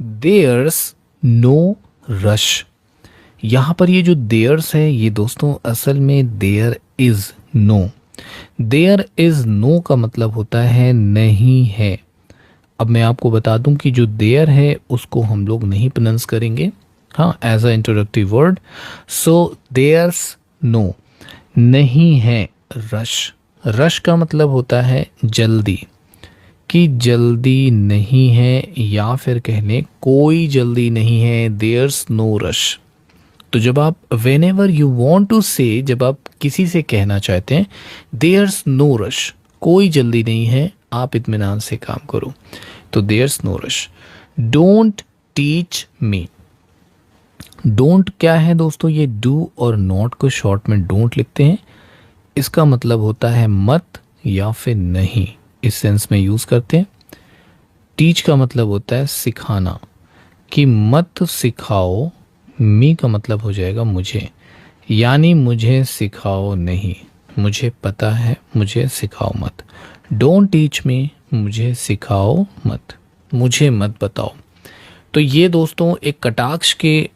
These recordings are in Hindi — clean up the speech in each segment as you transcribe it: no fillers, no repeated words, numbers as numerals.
Theirs no rush. यहाँ पर ये जो देयर्स है ये दोस्तों असल में there is no. There is no का मतलब होता है नहीं है। अब मैं आपको बता दूं कि जो देयर है उसको हम लोग नहीं प्रोनाउंस करेंगे, हाँ, as a introductive word. So there's no, नहीं है रश। रश का मतलब होता है जल्दी, कि जल्दी नहीं है, या फिर कहने कोई जल्दी नहीं है, देयर्स नो रश। तो जब आप whenever you want to say, जब आप किसी से कहना चाहते हैं देयर्स नो रश, कोई जल्दी नहीं है, आप इत्मीनान से काम करो, तो there's no rush. Don't teach me. Don't क्या है दोस्तों, ये डू और नॉट को शॉर्ट में डोंट लिखते हैं। इसका मतलब होता है मत या फिर नहीं, इस सेंस में यूज करते हैं। टीच का मतलब होता है सिखाना, कि मत सिखाओ। मी का मतलब हो जाएगा मुझे, यानी मुझे सिखाओ नहीं, मुझे पता है, मुझे सिखाओ मत। डोंट टीच मी, मुझे सिखाओ मत, मुझे मत बताओ। तो ये दोस्तों एक कटाक्ष के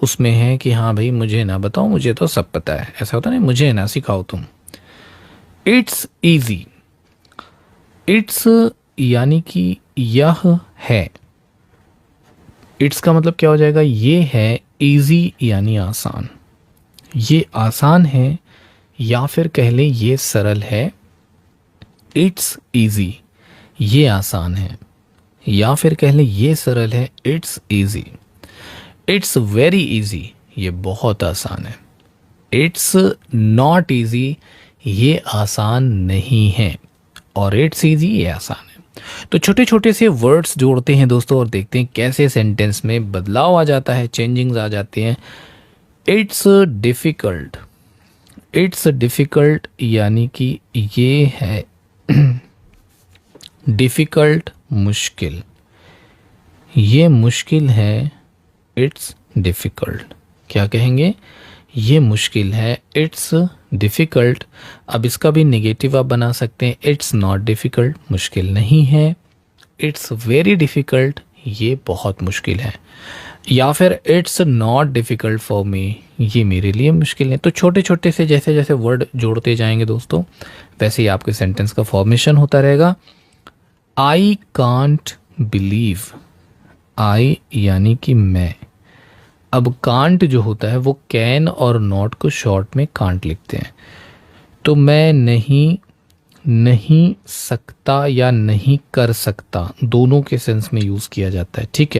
उसमें है कि हाँ भाई मुझे ना बताओ, मुझे तो सब पता है, ऐसा होता नहीं, मुझे ना सिखाओ तुम। It's easy. इट्स यानी कि यह है। इट्स का मतलब क्या हो जाएगा, ये है। इजी यानी आसान, ये आसान है, या फिर कह लें ये सरल है। इट्स इजी, ये आसान है, या फिर कह लें ये सरल है। It's easy. It's very easy, ये बहुत आसान है। इट्स नॉट इजी, ये आसान नहीं है। और इट्स इजी, ये आसान है। तो छोटे छोटे से वर्ड्स जोड़ते हैं दोस्तों, और देखते हैं कैसे सेंटेंस में बदलाव आ जाता है, चेंजिंग्स आ जाते हैं। It's difficult. इट्स डिफ़िकल्ट यानी कि ये है डिफ़िकल्ट, मुश्किल, ये मुश्किल है। इट्स डिफ़िकल्ट, क्या कहेंगे, ये मुश्किल है। It's difficult. अब इसका भी नेगेटिव आप बना सकते हैं, इट्स नॉट डिफ़िकल्ट, मुश्किल नहीं है। इट्स वेरी डिफ़िकल्ट, ये बहुत मुश्किल है। या फिर it's not difficult for me, ये मेरे लिए मुश्किल है। तो छोटे छोटे से जैसे जैसे वर्ड जोड़ते जाएंगे दोस्तों, वैसे ही आपके सेंटेंस का फॉर्मेशन होता रहेगा। I can't believe. आई यानी कि मैं। अब कांट जो होता है वो कैन और नॉट को शॉर्ट में कांट लिखते हैं। तो मैं नहीं सकता या नहीं कर सकता, दोनों के सेंस में यूज़ किया जाता है, ठीक है।